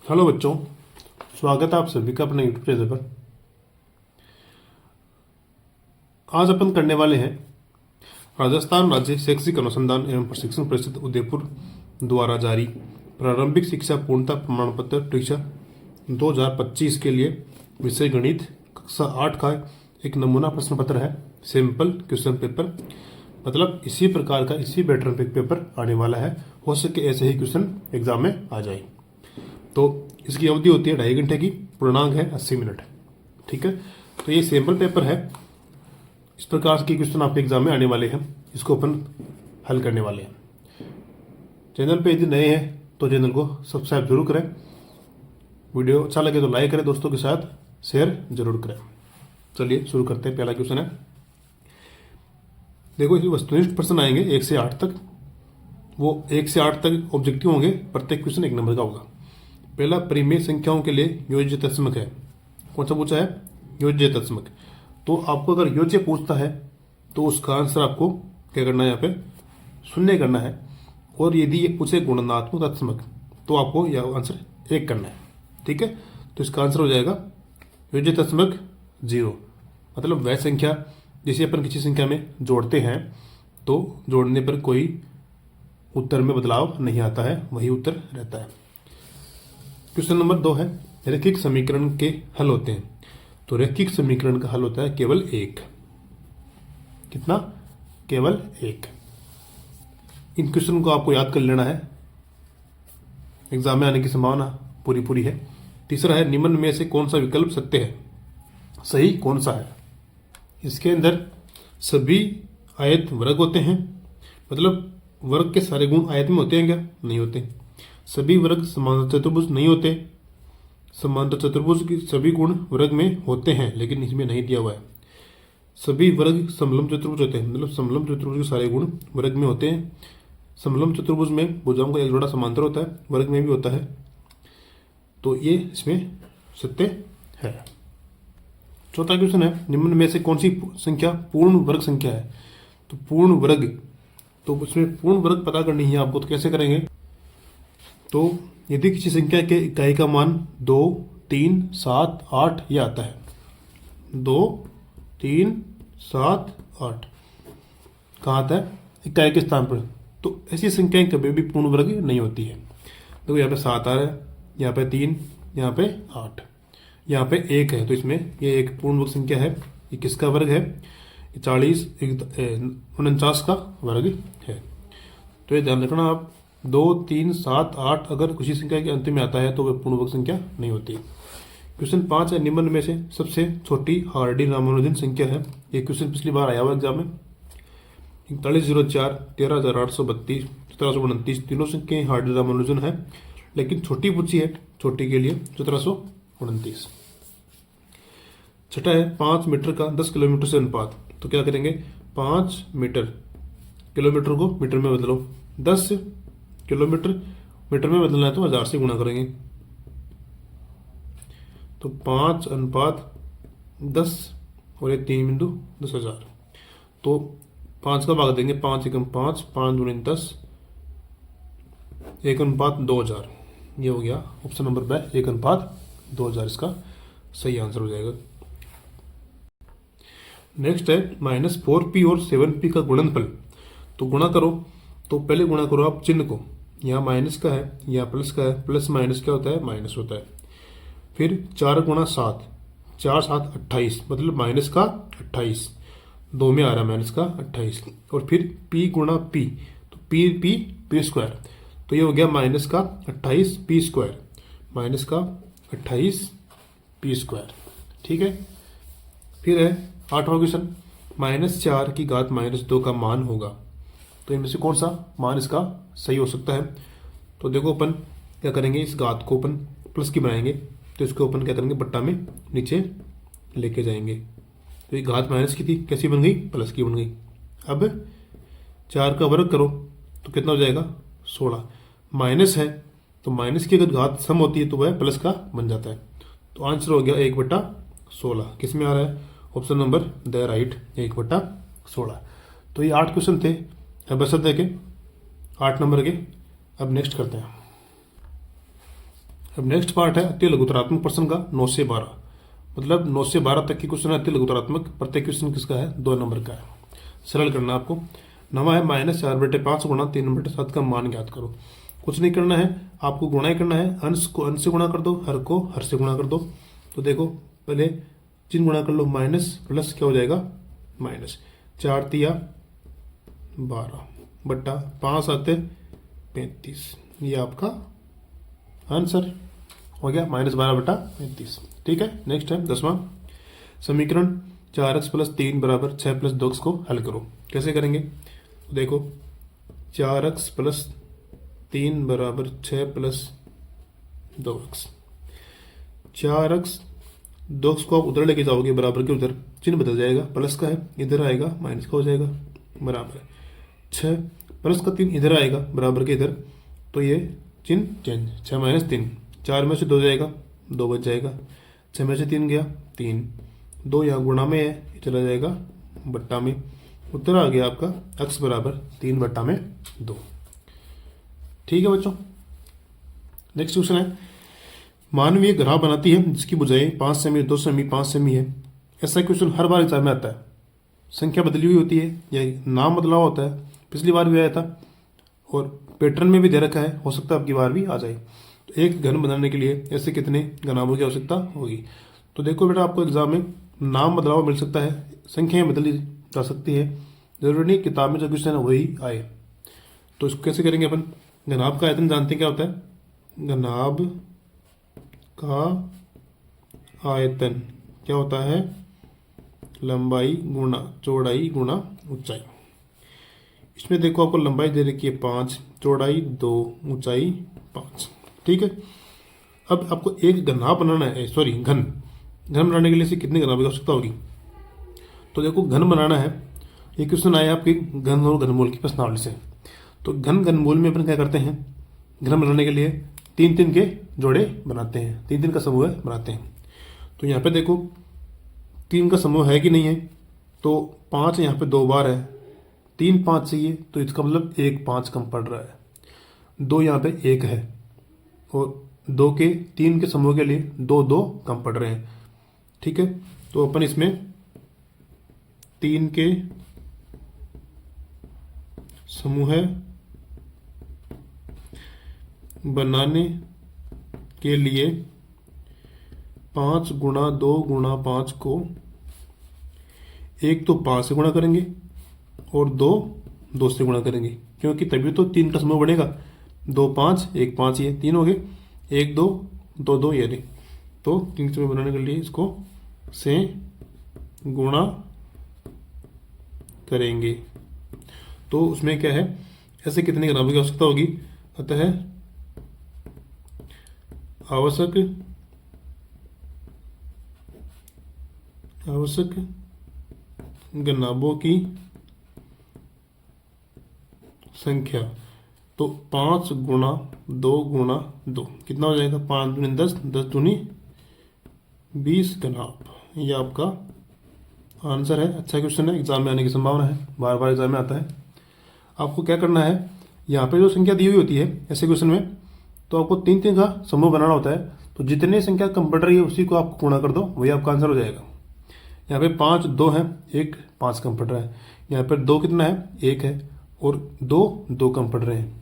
Hello बच्चों, स्वागत है आप सभी का अपने यूट्यूब चैनल पर। आज अपन करने वाले हैं राजस्थान राज्य शैक्षिक अनुसंधान एवं प्रशिक्षण परिषद उदयपुर द्वारा जारी प्रारंभिक शिक्षा पूर्णता प्रमाण पत्र परीक्षा 2025 के लिए विषय गणित कक्षा 8 का एक नमूना प्रश्न पत्र है। सिंपल क्वेश्चन पेपर, मतलब इसी प्रकार का इसी पैटर्न पे पेपर आने वाला है। हो सके ऐसे ही क्वेश्चन एग्जाम में आ जाए। तो इसकी अवधि होती है 2.5 घंटे की, पूर्णांक है 80 मिनट। ठीक है, तो ये सैंपल पेपर है। इस प्रकार के क्वेश्चन आपके एग्जाम में आने वाले हैं, इसको अपन हल करने वाले हैं। चैनल पे यदि नए हैं तो चैनल को सब्सक्राइब जरूर करें। वीडियो अच्छा लगे तो लाइक करें, दोस्तों के साथ शेयर जरूर करें। चलिए शुरू करते हैं। पहला क्वेश्चन है, देखो इसमें वस्तुनिष्ठ प्रश्न आएंगे 1 से 8 तक। वो 1 से 8 तक ऑब्जेक्टिव होंगे, प्रत्येक क्वेश्चन 1 नंबर का होगा। पहला परिमेय संख्याओं के लिए योज्य तत्समक है। कौन सा पूछा है? योज्य तत्समक। तो आपको अगर योज्य पूछता है तो उसका आंसर आपको क्या करना है, यहाँ पे शून्य करना है। और यदि ये पूछे गुणनात्मक तत्समक तो आपको यह आंसर 1 करना है। ठीक है, तो इसका आंसर हो जाएगा योज्य तत्समक 0। मतलब वह संख्या जिसे अपन किसी संख्या में जोड़ते हैं तो जोड़ने पर कोई उत्तर में बदलाव नहीं आता है, वही उत्तर रहता है। क्वेश्चन नंबर 2 है, रैखिक समीकरण के हल होते हैं। तो रैखिक समीकरण का हल होता है केवल 1। कितना? केवल 1। इन क्वेश्चन को आपको याद कर लेना है, एग्जाम में आने की संभावना पूरी है। तीसरा है, निम्न में से कौन सा विकल्प सत्य है, सही कौन सा है? इसके अंदर सभी आयत वर्ग होते हैं। मतलब वर्ग के सारे गुण आयत में होते हैं क्या? नहीं होते। सभी वर्ग समांतर चतुर्भुज नहीं होते। समांतर चतुर्भुज के सभी गुण वर्ग में होते हैं, लेकिन इसमें नहीं दिया हुआ है। सभी वर्ग समलंब चतुर्भुज होते हैं। मतलब समलंब चतुर्भुज के सारे गुण वर्ग में होते हैं। समलंब चतुर्भुज में भुजाओं का एक जोड़ा समांतर होता है, वर्ग में भी होता है। तो ये इसमें सत्य है। चौथा क्वेश्चन है, निम्न में से कौन सी संख्या पूर्ण वर्ग संख्या है? तो पूर्ण वर्ग, तो उसमें पूर्ण वर्ग पता करनी है आपको। तो कैसे करेंगे? तो यदि किसी संख्या के इकाई का मान 2, 3, 7, 8 यह आता है। 2, 3, 7, 8 कहाँ आता है? इकाई के स्थान पर। तो ऐसी संख्याएं कभी भी पूर्ण वर्ग नहीं होती है। देखो यहाँ पे 7 आ रहा है, यहाँ पे 3, यहाँ पे 8, यहाँ पे 1 है। तो इसमें ये एक पूर्ण वर्ग संख्या है। ये किसका वर्ग है? 40 49 का वर्ग है। तो ये ध्यान रखना आप। 2, 3, 7, 8 अगर किसी संख्या के अंत में आता है तो वह पूर्ण वर्ग संख्या नहीं होती। क्वेश्चन 5 है, निम्न में से सबसे छोटी हार्डी रामानुजन संख्या है। ये क्वेश्चन पिछली बार आया हुआ एग्जाम में। 4104, 13832, 1729 तीनों संख्याएं हार्डी रामानुजन है, लेकिन छोटी पूछी है। छोटी के लिए 1729। छठा है, 5 मीटर का 10 किलोमीटर से अनुपात। तो क्या करेंगे? 5 मीटर, किलोमीटर को मीटर में बदलो। 10 किलोमीटर मीटर में बदलना है तो 1000 से गुणा करेंगे। तो 5:10 और ये 3 बिंदु 10,000। तो 5 का भाग देंगे, 5 एकम 5, 5 दूनी 10, 1:2000। ये हो गया ऑप्शन नंबर ब, 1:2000 इसका सही आंसर हो जाएगा। नेक्स्ट है, -4p और 7p का गुणनफल। तो गुणा करो, तो पहले गुणा करो आप चिन्ह को। यहाँ माइनस का है, यहाँ प्लस का है। प्लस माइनस क्या होता है? माइनस होता है। फिर 4 गुणा 7, 4 7 28, मतलब माइनस का 28। 2 में आ रहा है माइनस का 28। और फिर p गुणा p, तो p स्क्वायर। तो ये हो गया माइनस का 28 p स्क्वायर, माइनस का 28 p स्क्वायर। ठीक है। फिर है 8वां क्वेश्चन, -4 की घात -2 का मान होगा। तो इनमें से कौन सा मान इसका सही हो सकता है? तो देखो अपन क्या करेंगे, इस घात को अपन प्लस की बनाएंगे, तो इसको अपन क्या करेंगे, बट्टा में नीचे लेके जाएंगे। तो ये घात माइनस की थी, कैसी बन गई? प्लस की बन गई। अब 4 का वर्ग करो तो कितना हो जाएगा? 16। माइनस है तो माइनस की अगर घात सम होती है तो वह प्लस का बन जाता है। तो आंसर हो गया 1/16। किस में आ रहा है? Option number the right, 1/16। तो ये 8 क्वेश्चन थे। अब बस देखें 8 नंबर के। अब नेक्स्ट करते हैं। अब नेक्स्ट पार्ट है अति लघुतरात्मक प्रश्न का 9 से 12, मतलब 9 से 12 तक की क्वेश्चन है अति लघुतरात्मक। प्रत्येक क्वेश्चन किसका है? 2 नंबर का है। सरल करना आपको। नवा है -4/5 गुणा 3/7 का मान ज्ञात करो। कुछ नहीं करना है, आपको गुणा ही करना है। अंश को अंश से गुणा कर दो, हर को हर से गुणा कर दो। तो देखो पहले चिन्ह गुणा कर लो, माइनस प्लस क्या हो जाएगा? माइनस 4 तिया 12 बट्टा 5 7 35, ये आपका आंसर हो गया, -12/35। ठीक है। नेक्स्ट है 10वां समीकरण 4x + 3 = 6 + 2x को हल करो। कैसे करेंगे? तो देखो 4x + 3 = 6 + 2x। 4x 2x को आप उधर लेके जाओगे, बराबर के उधर चिन्ह बदल जाएगा, प्लस का है इधर आएगा, माइनस का हो जाएगा, बराबर 6 प्लस का 3 इधर आएगा, बराबर के इधर, तो ये चिन्ह चेंज। 6 - 3, 4 में से 2 जाएगा, 2 बच जाएगा। 6 में से 3 गया 3, 2 यहाँ गुणा में है, ये चला जाएगा बट्टा में। उत्तर आ गया आपका x = 3/2। ठीक है बच्चों। नेक्स्ट क्वेश्चन है मानवीय ग्राफ बनाती है जिसकी बुझाई 5 सेमी, 2 सेमी, 5 सेमी है। ऐसा क्वेश्चन हर बार एग्जाम में आता है। संख्या बदली हुई होती है या नाम बदला हुआ होता है, पिछली बार भी आया था और पैटर्न में भी दे रखा है, हो सकता है आपकी बार भी आ जाए। तो एक घन बनाने के लिए ऐसे कितने घनाभों की आवश्यकता होगी? तो देखो बेटा, आपको एग्जाम में नाम बदला हुआ मिल सकता है, संख्याएं बदली जा सकती है, जरूरी नहीं किताब में जो क्वेश्चन है वही आए। तो इसको कैसे करेंगे अपन? घनाभ का आयतन जानते हैं क्या होता है? घनाभ का आयतन क्या होता है? लंबाई गुणा चौड़ाई गुणा ऊंचाई। इसमें देखो आपको लंबाई दे रखी है 5, चौड़ाई 2, ऊंचाई 5। ठीक है। अब आपको एक घनाभ बनाना है, सॉरी घन बनाने के लिए से कितने घनाभ की आवश्यकता होगी? तो देखो घन बनाना है, ये क्वेश्चन आया आपके घन और घनमूल की प्रश्नावली से। तो घन घनमूल में अपन क्या करते हैं? घन बनाने के लिए 3 के जोड़े बनाते हैं, 3 का समूह बनाते हैं। तो यहाँ पे देखो 3 का समूह है कि नहीं है? तो 5 यहाँ पे 2 बार है, 3 5 चाहिए, तो इसका मतलब 1 5 कम पड़ रहा है। 2 यहाँ पे 1 है और 2 के 3 के समूह के लिए 2 2 कम पड़ रहे हैं। ठीक है। तो अपन इसमें 3 के समूह बनाने के लिए 5 गुणा 2 गुणा 5 को एक तो 5 से गुणा करेंगे और 2 से गुणा करेंगे, क्योंकि तभी तो 3 का समूह बनेगा। 2 5 1 5, ये 3 हो गए, 1 2 2 2 ये नहीं। तो 3 समूह बनाने के लिए इसको से गुणा करेंगे। तो उसमें क्या है, ऐसे कितने घनाभों की आवश्यकता होगी? अतः आवश्यक घनाभों की संख्या, तो 5 गुणा 2 गुणा 2 कितना हो जाएगा? 5 दूनी 10, 10 दूनी 20 घनाभ। ये आपका आंसर है। अच्छा क्वेश्चन है, एग्जाम में आने की संभावना है, बार बार एग्जाम में आता है। आपको क्या करना है, यहाँ पे जो संख्या दी हुई होती है ऐसे क्वेश्चन में, तो आपको 3 का समूह बनाना होता है। तो जितने संख्या कम पड़ रही है उसी को आप गुणा कर दो, वही आपका आंसर हो जाएगा। यहाँ पे 5 2 है, 1 5 कम पड़ रहा है। यहाँ पर 2 कितना है? 1 है और 2 2 कम पड़ रहे हैं।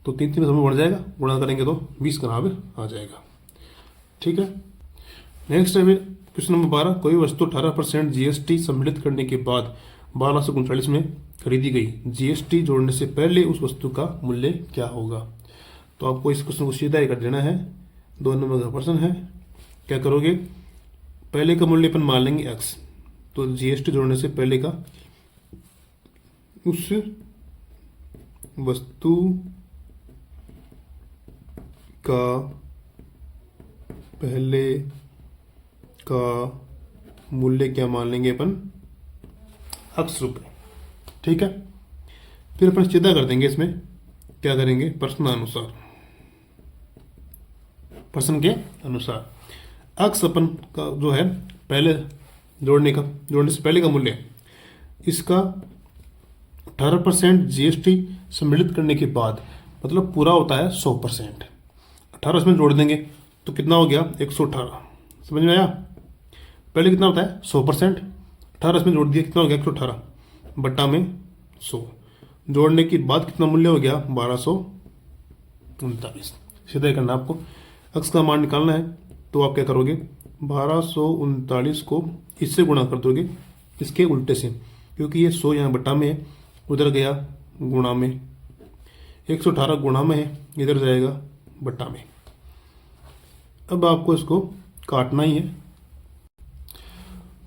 तो 3 का समूह बढ़ जाएगा, गुणा करेंगे तो 20 घनाभ आ जाएगा। ठीक है। नेक्स्ट है फिर क्वेश्चन नंबर 12। कोई वस्तु 18% GST सम्मिलित करने के बाद 1239 में खरीदी गई, GST जोड़ने से पहले उस वस्तु का मूल्य क्या होगा? तो आपको इस क्वेश्चन को सीधा ही कर देना है। 2 नंबर का प्रश्न है। क्या करोगे? पहले का मूल्य अपन मान लेंगे x, तो GST जोड़ने से पहले का उस वस्तु का पहले का मूल्य क्या मान लेंगे अपन? x रुपये। ठीक है। फिर अपन सीधा कर देंगे, इसमें क्या करेंगे? प्रश्नानुसार, प्रश्न के अनुसार x अपन का जो है पहले जोड़ने से पहले का मूल्य, इसका 18% GST सम्मिलित करने के बाद, मतलब पूरा होता है 100%। 18 इसमें जोड़ देंगे तो कितना हो गया 118। समझ में आया? पहले कितना होता है 100%, 18 इसमें जोड़ दिया कितना हो गया 118 बट्टा में 100, जोड़ने के बाद कितना मूल्य हो गया 1239। सीधा ही करना आपको, अक्स का मान निकालना है तो आप क्या करोगे 1239 को इससे गुणा कर दोगे इसके उल्टे से, क्योंकि ये 100 यहाँ बट्टा में है, उधर गया गुणा में, 118 गुणा में है, इधर जाएगा बट्टा में। अब आपको इसको काटना ही है,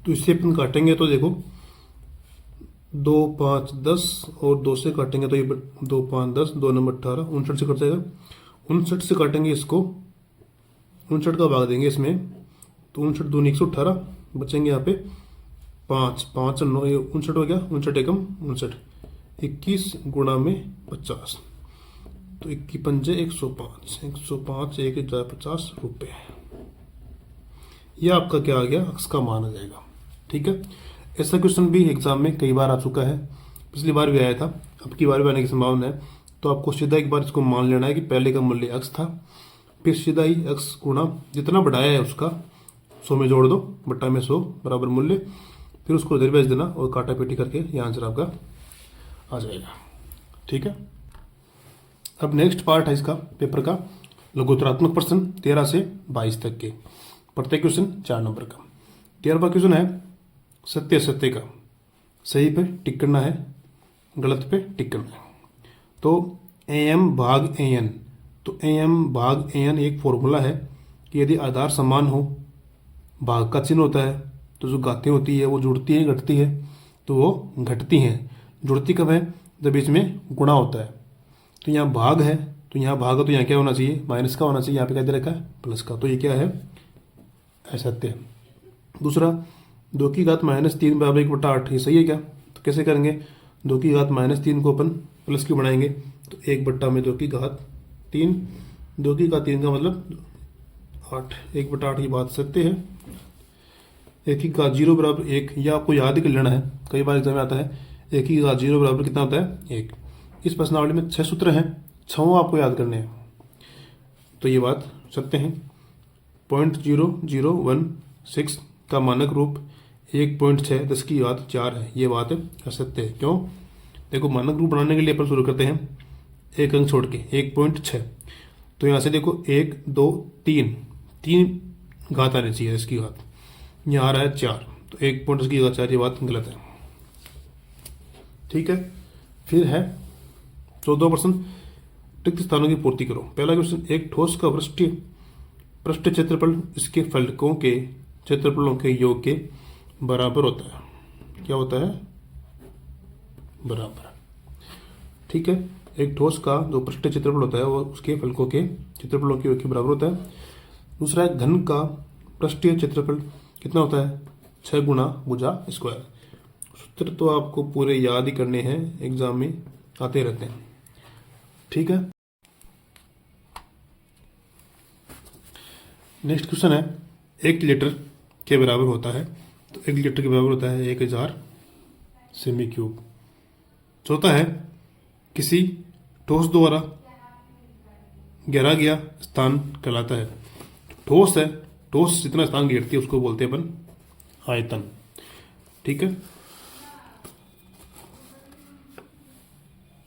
तो इससे अपन काटेंगे तो देखो 2 5 10 और 2 से काटेंगे तो ये 2 5 10, 2 नंबर 18, 59 से कट जाएगा। 59 से काटेंगे इसको, 59 का भाग देंगे इसमें तो 59 दूनी 118, बचेंगे यहाँ पे 5 5 9 59 हो गया, 59 एकम 59, 21 गुणा में 50 तो 21 पंजे 105, 105 1050 रुपये। यह आपका क्या आ गया अक्स का मान आ जाएगा। ठीक है, ऐसा क्वेश्चन भी एग्जाम में कई बार आ चुका है, पिछली बार भी आया था, अब की बार भी आने की संभावना है। तो आपको सीधा एक बार इसको मान लेना है कि पहले का मूल्य अक्स था, फिर सीधा ही अक्स गुणा जितना बढ़ाया है उसका 100 में जोड़ दो बट्टा में 100 बराबर मूल्य, फिर उसको इधर भेज देना और काटा पेटी करके ये आंसर आपका आ जाएगा। ठीक है, अब नेक्स्ट पार्ट है इसका पेपर का लघुत्तरात्मक प्रश्न 13 से 22 तक के, प्रत्येक क्वेश्चन 4 नंबर का। 13वां क्वेश्चन है सत्य असत्य का, सही पे टिक करना है, गलत पे टिक करना है। तो AM भाग AN, तो AM भाग AN एक फॉर्मूला है कि यदि आधार समान हो, भाग का चिन्ह होता है, तो जो घातें होती है वो जुड़ती है घटती है, तो वो घटती हैं। जुड़ती कब है जब इसमें गुणा होता है। तो यहाँ भाग है तो यहाँ भाग है तो यहाँ क्या होना चाहिए माइनस का होना चाहिए, यहाँ पे क्या दे रखा है प्लस का, तो ये क्या है असत्य है। दूसरा 2 की घात -3 बराबर 1/8, ये सही है क्या? तो कैसे करेंगे 2 की घात -3 को अपन प्लस क्यों बनाएंगे, तो 1 बट्टा में 2 की घात 3, 2 की घात 3 का मतलब 8, 1/8 की बात सत्य है। 1 की घात 0 बराबर 1, यह आपको याद ही कर लेना है, कई बार एग्जाम में आता है 1 की घात 0 बराबर कितना होता है 1। इस प्रश्नावली में 6 सूत्र हैं, 6 आपको याद करने हैं, तो ये बात सत्य है। 0.0016 का मानक रूप 1.6 10 की घात 4 है, ये बात असत्य है। क्यों? देखो मानक रूप बनाने के लिए अपन शुरू करते हैं एक अंक छोड़ के 1.6, तो यहाँ से देखो 1 2 3 घात आनी चाहिए इसकी घात, यहाँ आ रहा है 4, तो 1 की घात 4, ये बात गलत है। ठीक है, फिर है 14 प्रश्न रिक्त स्थानों की पूर्ति करो। पहला क्वेश्चन, एक ठोस का पृष्ठ क्षेत्रफल इसके फलकों के क्षेत्रफलों के योग के बराबर होता है। क्या होता है? बराबर। ठीक है, एक ठोस का जो पृष्ठ क्षेत्रफल होता है वो उसके फलकों के क्षेत्रफलों के योग के बराबर होता है। दूसरा है घन का पृष्ठीय क्षेत्रफल कितना होता है 6 गुना भुजा स्क्वायर। सूत्र तो आपको पूरे याद ही करने हैं, एग्जाम में आते रहते हैं। ठीक है, नेक्स्ट क्वेश्चन है 1 लीटर के बराबर होता है, तो 1 लीटर के बराबर होता है 1000 सेमी क्यूब। चौथा है किसी ठोस द्वारा घेरा गया स्थान कहलाता है। ठोस है, ठोस जितना स्थान घेरती है उसको बोलते हैं अपन आयतन। ठीक है,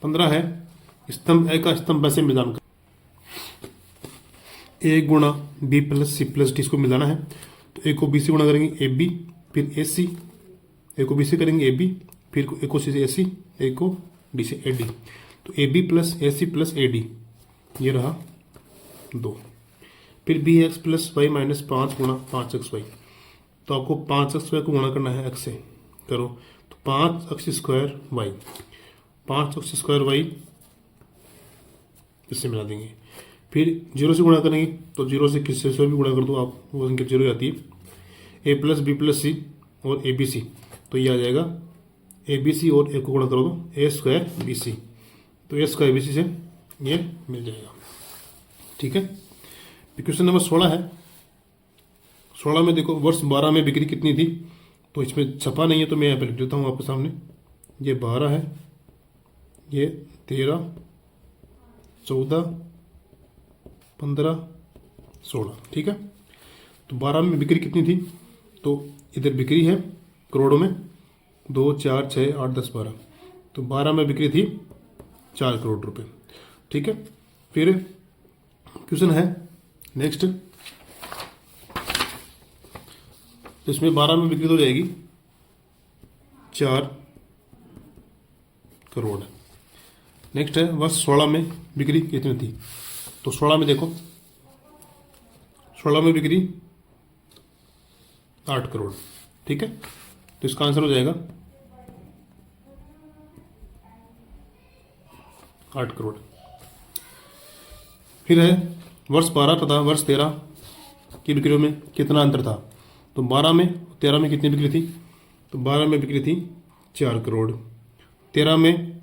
15 है स्तंभ ए का स्तंभ वैसे मिलान कर ए गुणा B plus C plus D, इसको मिलाना है तो ए को बी से गुणा करेंगे ए बी, फिर ए सी, ए को बी से करेंगे ए बी, फिर ए को सी से ए सी, ए को डी से ए डी, तो A B plus A C plus A D, ये रहा 2। फिर B X plus Y minus 5 गुणा 5x वाई, तो आपको 5x वाई को गुणा करना है x से, करो तो 5x square Y, 5x square Y इससे मिला देंगे। फिर 0 से गुणा करेंगे तो 0 से किससे से भी गुणा कर दो आप, वो संख्या 0 आती है। ए प्लस बी प्लस सी और ए बी सी, तो ये आ जाएगा ए बी सी और ए को गुणा करो तो ए स्क्वायर बी सी, तो ए स्क्वायर बी सी से ये मिल जाएगा। ठीक है, क्वेश्चन नंबर 16 है। 16 में देखो वर्ष 12 में बिक्री कितनी थी, तो इसमें छपा नहीं है तो मैं यहाँ पे लिख देता हूँ आपके सामने। ये 12 है, ये 13, 14, 15, 16, ठीक है। तो 12 में बिक्री कितनी थी, तो इधर बिक्री है करोड़ों में 2, 4, 6, 8, 10, 12, तो 12 में बिक्री थी 4 करोड़ रुपए, ठीक है। फिर क्वेश्चन है नेक्स्ट, तो इसमें 12 में बिक्री तो हो जाएगी 4 करोड़। नेक्स्ट है वर्ष 16 में बिक्री कितनी थी, तो 16 में देखो 16 में बिक्री 8 करोड़, ठीक है। तो इसका आंसर हो जाएगा 8 करोड़। फिर है वर्ष 12 तथा वर्ष 13 की बिक्रियों में कितना अंतर था, तो 12 में 13 में कितनी बिक्री थी, तो 12 में बिक्री थी 4 करोड़, 13 में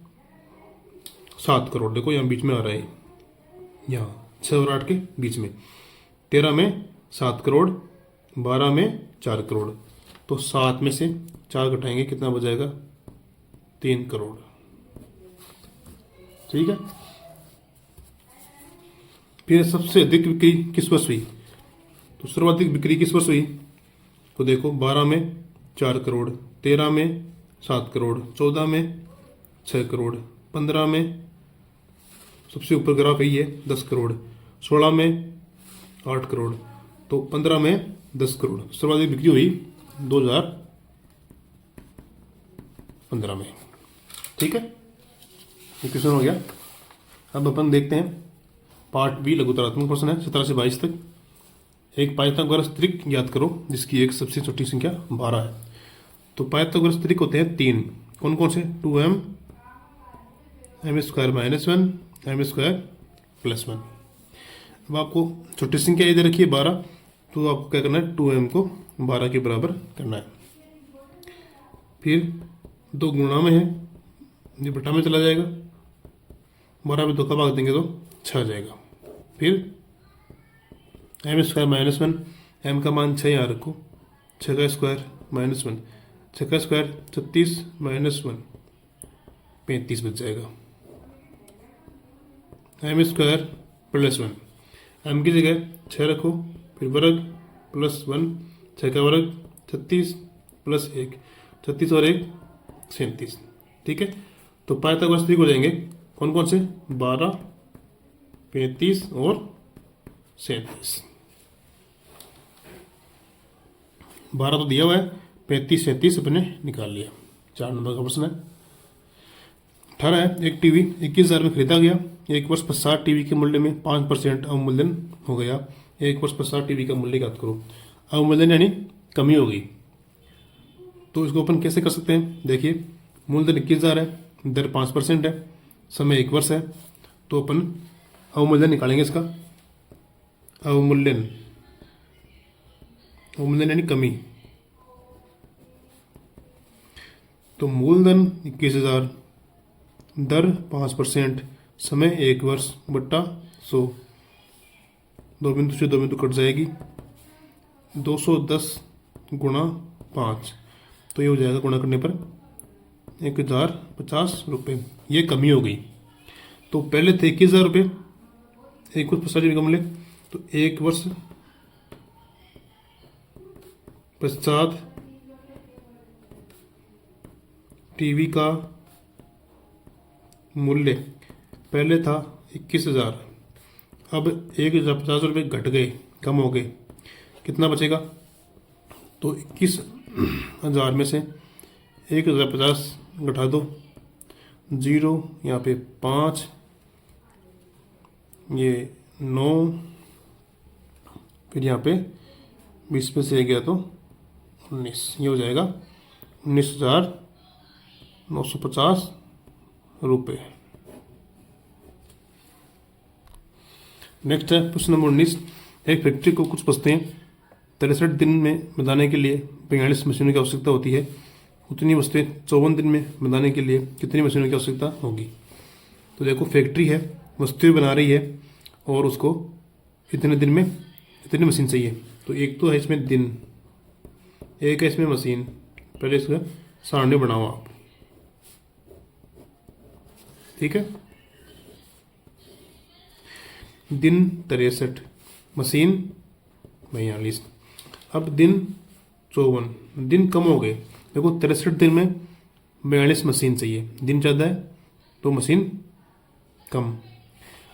7 करोड़, देखो यहाँ बीच में आ रहा है, यहाँ 6 और 8 के बीच में, 13 में 7 करोड़, 12 में 4 करोड़, तो 7 में से 4 घटाएंगे कितना बचेगा, 3 करोड़, ठीक है। फिर सबसे अधिक बिक्री किस वर्ष हुई, तो सर्वाधिक बिक्री किस वर्ष हुई, तो देखो 12 में 4 करोड़, 13 में 7 करोड़, 14 में 6 करोड़, 15 में सबसे ऊपर ग्राफ यही है 10 करोड़, 16 में 8 करोड़, तो 15 में 10 करोड़। सर्वाधिक बिक्री हुई 2015 में, ठीक है। ये क्वेश्चन हो गया। अब अपन देखते हैं पार्ट बी, लघुतरात्मक प्रश्न है 17 से 22 तक। एक पाइथागोरस त्रिक ज्ञात करो जिसकी एक सबसे छोटी संख्या 12 है। तो पाइथागोरस त्रिक होते हैं 3, कौन कौन से, 2m, m² - 1, m² + 1। अब आपको छोटी संख्या इधर रखिए 12, तो आपको क्या करना है, 2m को 12 के बराबर करना है। फिर 2 गुणा में है, ये बटा में चला जाएगा, 12 में 2 का भाग देंगे तो 6 आ जाएगा। फिर m² - 1, m का मान 6 यहाँ रखो, 6 का स्क्वायर -1, 6 का स्क्वायर 36 - 1 35 बच जाएगा। m² + 1, m की जगह 6 रखो, फिर वर्ग +1, 6 का वर्ग 36 + 1, 36 और 1 37, ठीक है। तो पाइथागोरस त्रिक हो जाएंगे कौन कौन से, 12, 35 और 37। 12 तो दिया हुआ है, 35 37 अपने निकाल लिया। 4 नंबर का प्रश्न है। 18 है, एक टीवी 21,000 में खरीदा गया, एक वर्ष पश्चात टीवी के मूल्य में 5% अवमूल्यन हो गया, एक वर्ष पश्चात टीवी का मूल्य ज्ञात करो। अवमूल्यन यानी कमी हो गई, तो इसको अपन कैसे कर सकते हैं, देखिए मूलधन 21,000 है, दर 5% है, समय 1 वर्ष है, तो अपन अवमूल्यन निकालेंगे इसका। अवमूल्यन, अवमूल्यन यानी कमी, तो मूलधन 21,000, दर 5%, समय 1 वर्ष बट्टा 100, 2 बिंदु से 2 बिंदु कट जाएगी, 210 गुणा 5, तो ये हो जाएगा गुणा करने पर 1050 रुपये। ये कमी हो गई। तो पहले थे 21,000 रुपये, एक वर्ष पश्चात टीवी का मूल्य, तो 1 वर्ष पश्चात टीवी का मूल्य पहले था 21,000, अब 1,050 रुपये घट गए, कम हो गए, कितना बचेगा, तो 21,000 में से 1,050 घटा दो, 0 यहाँ पे 5, ये 9, फिर यहाँ पे 20 में से गया तो 19, ये हो जाएगा 19,950 रुपये। नेक्स्ट है प्रश्न नंबर 19, एक फैक्ट्री को कुछ वस्तुएं 63 दिन में बनाने के लिए 42 मशीनों की आवश्यकता होती है, उतनी वस्तुएं 54 दिन में बनाने के लिए कितनी मशीनों की आवश्यकता होगी। तो देखो फैक्ट्री है, वस्तुएं बना रही है और उसको इतने दिन में इतनी मशीन चाहिए, तो एक तो है इसमें दिन, एक है इसमें मशीन, पहले इसका सारणी बनाओ आप, ठीक है। दिन 63, मशीन 42। अब दिन 54, दिन कम हो गए। देखो 63 दिन में 42 मशीन चाहिए, दिन ज़्यादा है तो मशीन कम।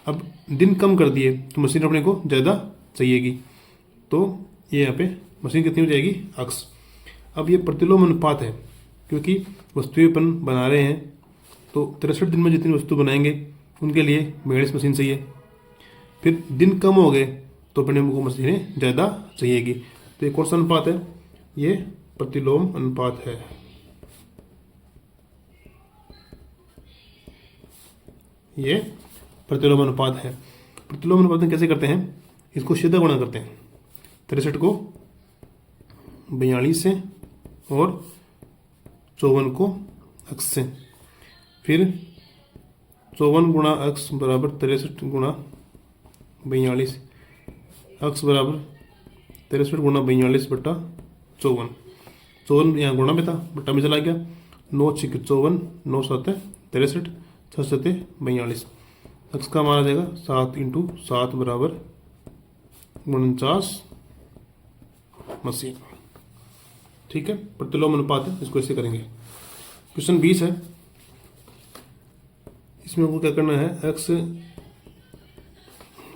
अब दिन कम कर दिए तो मशीन अपने को ज़्यादा चाहिएगी, तो ये यहाँ पे मशीन कितनी हो जाएगी, अक्स। अब ये प्रतिलोम अनुपात है, क्योंकि वस्तुएं अपन बना रहे हैं तो 63 दिन में जितनी वस्तु बनाएंगे उनके लिए 42 मशीन चाहिए। फिर दिन कम हो गए तो अपने को मशीनें ज़्यादा चाहिएगी। तो ये कौन सा अनुपात है, ये प्रतिलोम अनुपात है। ये प्रतिलोम अनुपात है। प्रतिलोम अनुपात में कैसे करते हैं, इसको सीधा गुणा करते हैं, 63 को 42 से और 54 को अक्स से। फिर 54 गुणा अक्स बराबर 63 गुणा 42, अक्स बराबर 63 गुणा 42 बटा 54। 54 यहाँ गुणा में था, बटा में चला गया। 9 6 54, 9 7 63, 6 7 42। अक्स का मान आ जाएगा 7 इंटू 7 बराबर 49 मशीन। ठीक है, प्रतिलोम अनुपात है, इसको ऐसे करेंगे। क्वेश्चन 20 है, इसमें हमको क्या करना है,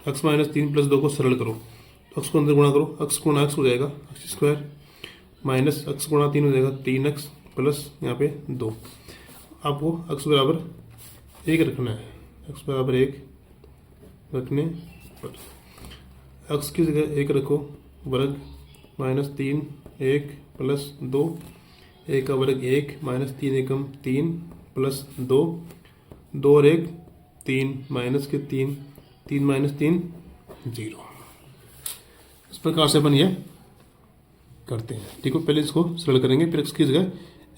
x माइनस 3 प्लस 2 को सरल करो, तो x को अंदर गुणा करो, x गुणा x हो जाएगा x स्क्वायर माइनस x गुणा 3 हो जाएगा 3x प्लस यहाँ पे 2। आपको x बराबर 1 रखना है, x बराबर 1 रखने पर x की जगह 1 रखो, वर्ग माइनस 3 1 प्लस 2, 1 का वर्ग 1 माइनस 3 एकम 3 प्लस 2, 2 और 1 3 माइनस के 3, 3 माइनस 3 0। इस प्रकार से अपन ये करते हैं। ठीक है, पहले इसको सरल करेंगे, फिर x की जगह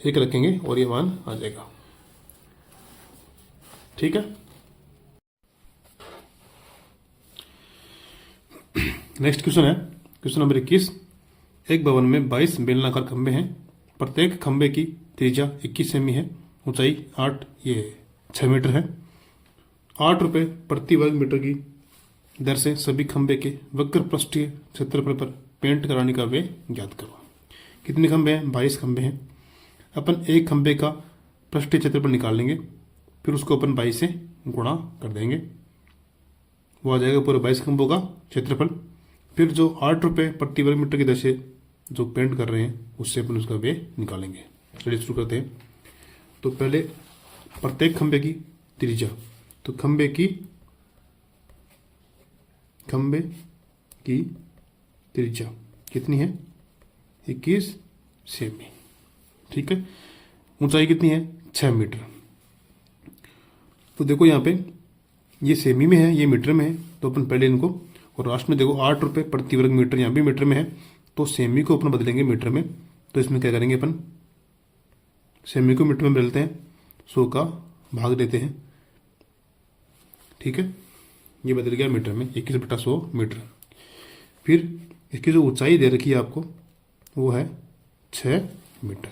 1 रखेंगे और ये मान आ जाएगा। ठीक है, नेक्स्ट क्वेश्चन है क्वेश्चन नंबर 21। एक भवन में 22 बेलनाकार खंबे हैं, प्रत्येक खंबे की त्रिज्या 21 सेमी है, ऊंचाई 6 मीटर है। 8 रुपये प्रति वर्ग मीटर की दर से सभी खंबे के वक्र पृष्ठीय क्षेत्रफल पर पेंट कराने का व्यय ज्ञात करो। कितने खंबे हैं, 22 खंबे हैं। अपन एक खंबे का पृष्ठीय क्षेत्रफल निकाल लेंगे, फिर उसको अपन 22 से गुणा कर देंगे, वो आ जाएगा पूरे 22 खंबों का क्षेत्रफल। फिर जो 8 रुपये प्रति वर्ग मीटर की दर से जो पेंट कर रहे हैं उससे अपन उसका व्यय निकालेंगे। चलिए शुरू करते हैं। तो पहले प्रत्येक खंबे की त्रिज्या, तो खंबे की त्रिज्या कितनी है, 21 सेमी। ठीक है, ऊंचाई कितनी है, 6 मीटर। तो देखो यहाँ पे ये सेमी में है, ये मीटर में है, तो अपन पहले इनको, और लास्ट में देखो 8 रुपये प्रति वर्ग मीटर यहाँ भी मीटर में है, तो सेमी को अपन बदलेंगे मीटर में। तो इसमें क्या करेंगे, अपन सेमी को मीटर में बदलते हैं, 100 का भाग देते हैं। ठीक है, ये बदल गया मीटर में, 21/100 मीटर। फिर इसकी जो ऊंचाई दे रखी है आपको वो है 6 मीटर।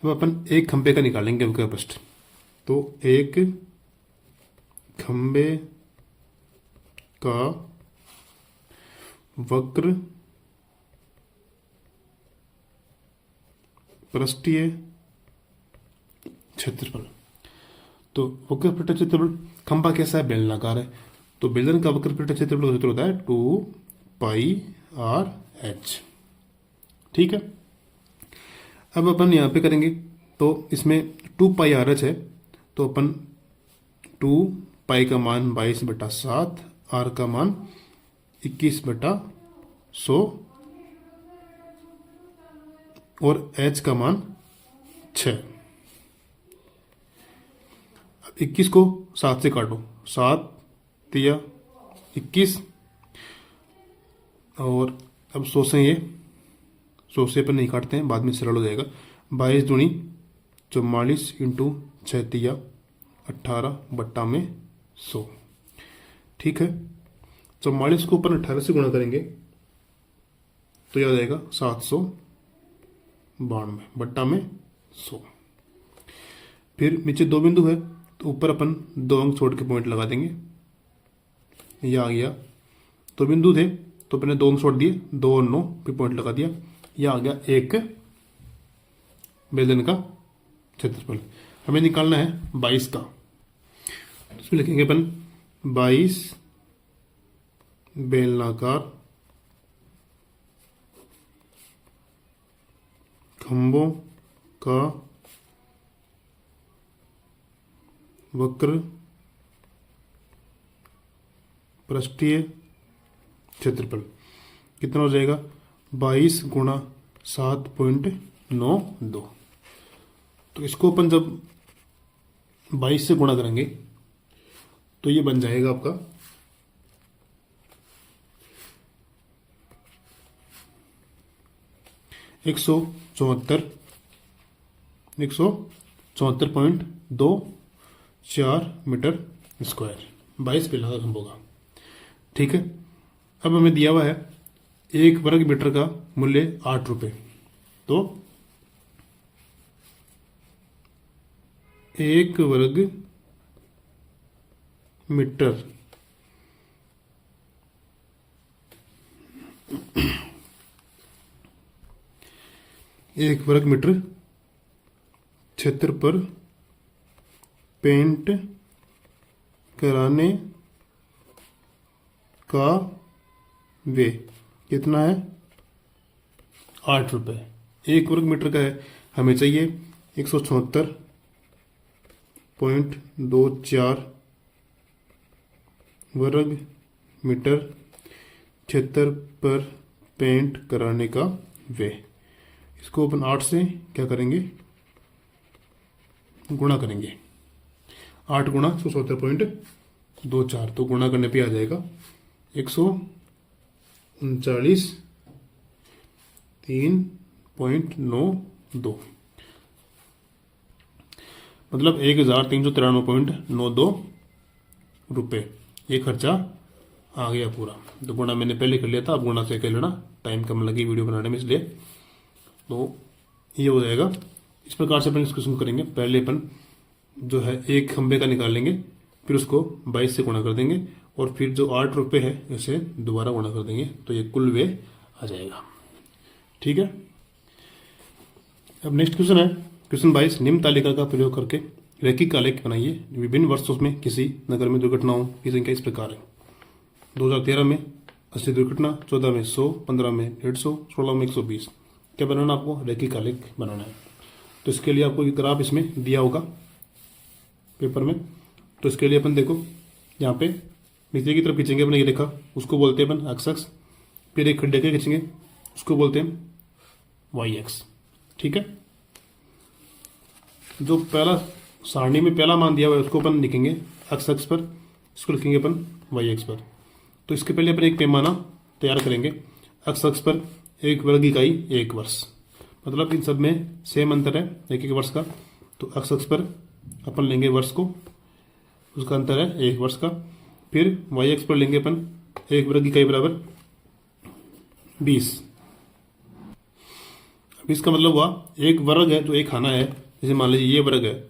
अब अपन एक खंबे का निकालेंगे वक्र पृष्ठ। तो एक खंबे का वक्र पृष्ठीय क्षेत्रफल, तो वक्र पृष्ठ क्षेत्रफल, खंबा कैसा है, बेलनाकार है, तो बेलन का वक्र पृष्ठ क्षेत्रफल का सूत्र होता है 2πr/h। ठीक है, अब अपन यहाँ पे करेंगे, तो इसमें 2πr/h है, तो अपन 2π का मान 22/7, r का मान 21/100 और h का मान 6। अब 21 को 7 से काटो, 7 तिया 21, और अब 100 से ये 100 से अपन नहीं काटते हैं, बाद में सरल हो जाएगा। 22 दूनी 44 इंटू 6 तिया 18/100। ठीक है, 44 को अपन 18 से गुणा करेंगे तो यह आ जाएगा 792/100। फिर नीचे 2 बिंदु है, तो ऊपर अपन 2 अंक छोड़ के पॉइंट लगा देंगे, ये आ गया, तो बिंदु थे तो मैंने 2 छोड़ दिए, 2 और 9 फिर पॉइंट लगा दिया, ये आ गया एक बेलन का क्षेत्रफल। हमें निकालना है 22 का, इसमें लिखेंगे अपन 22 बेलनाकार खंभों का वक्र पृष्ठीय क्षेत्रफल कितना हो जाएगा, 22 गुणा 7.92। तो इसको अपन जब 22 से गुणा करेंगे तो ये बन जाएगा आपका 174.24 मीटर स्क्वायर, 22 बेलनाकार खंभों का। ठीक है, अब हमें दिया हुआ है 1 वर्ग मीटर का मूल्य 8 रुपये, तो 1 वर्ग मीटर एक वर्ग मीटर क्षेत्र पर पेंट कराने का वे कितना है, 8 रुपये। 1 वर्ग मीटर का है, हमें चाहिए 174.24 वर्ग मीटर क्षेत्र पर पेंट कराने का वे। इसको अपन 8 से क्या करेंगे, गुणा करेंगे, 8 गुणा 174.24, तो गुणा करने पे आ जाएगा 139.392, मतलब 1393.92 रुपये ये खर्चा आ गया पूरा। तो गुणा मैंने पहले कर लिया था, अब गुणा से कर लेना, टाइम कम लगी वीडियो बनाने में इसलिए। तो ये हो जाएगा, इस प्रकार से अपन इस क्वेश्चन करेंगे। पहले अपन जो है एक खंबे का निकाल लेंगे, फिर उसको 22 से गुणा कर देंगे, और फिर जो 8 रुपये है इसे दोबारा गुणा कर देंगे, तो ये कुल व्यय आ जाएगा। ठीक है, अब नेक्स्ट क्वेश्चन है क्वेश्चन 22। निम्न तालिका का प्रयोग करके रैखिक आलेख बनाइए। विभिन्न वर्षों में किसी नगर में दुर्घटनाओं की संख्या इस प्रकार है। 2013 में 80 दुर्घटना, 14 में 100, 15 में 150, 16 में 120। क्या बनाना आपको, रैखिक आलेख बनाना है। तो इसके लिए आपको एक ग्राफ इसमें दिया होगा पेपर में। तो इसके लिए अपन देखो यहाँ पे नीचे की तरफ खींचेंगे अपने ये रेखा, उसको बोलते हैं अपन एक्स एक्स। फिर एक खड्डे के खींचेंगे, उसको बोलते हैं वाई एक्स। ठीक है, जो पहला सारणी में पहला मान दिया हुआ है उसको अपन लिखेंगे एक्स एक्स पर, इसको लिखेंगे अपन वाई एक्स पर। तो इसके पहले अपन एक पैमाना तैयार करेंगे। एक्स एक्स पर 1 वर्ग इकाई 1 वर्ष, मतलब इन सब में सेम अंतर है 1 वर्ष का। तो एक्स एक्स पर अपन लेंगे वर्ष को, उसका अंतर है 1 वर्ष का। फिर वाई एक्स पर लेंगे अपन 1 वर्ग इकाई बराबर 20। अब इसका मतलब हुआ 1 वर्ग है जो एक खाना है, जैसे मान लीजिए ये वर्ग है,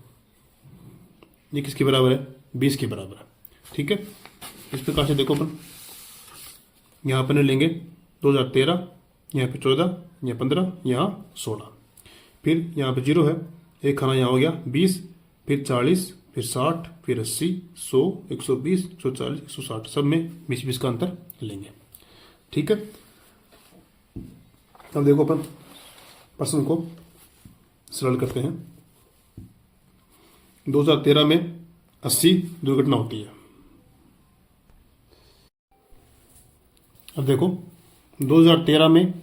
ये किसके बराबर है, 20 के बराबर है। ठीक है, इस प्रकार से देखो अपन यहाँ अपन लेंगे 2013, यहाँ पे 14, यहाँ 15, यहाँ 16। फिर यहाँ पे 0 है, एक खाना यहाँ हो गया 20, फिर 40, फिर 60, फिर 80, 100, 120, 140, 160, सब में 20-20 का अंतर लेंगे। ठीक है, अब देखो अपन प्रश्न को सरल करते हैं। 2013 में 80 दुर्घटना होती है। अब देखो 2013 में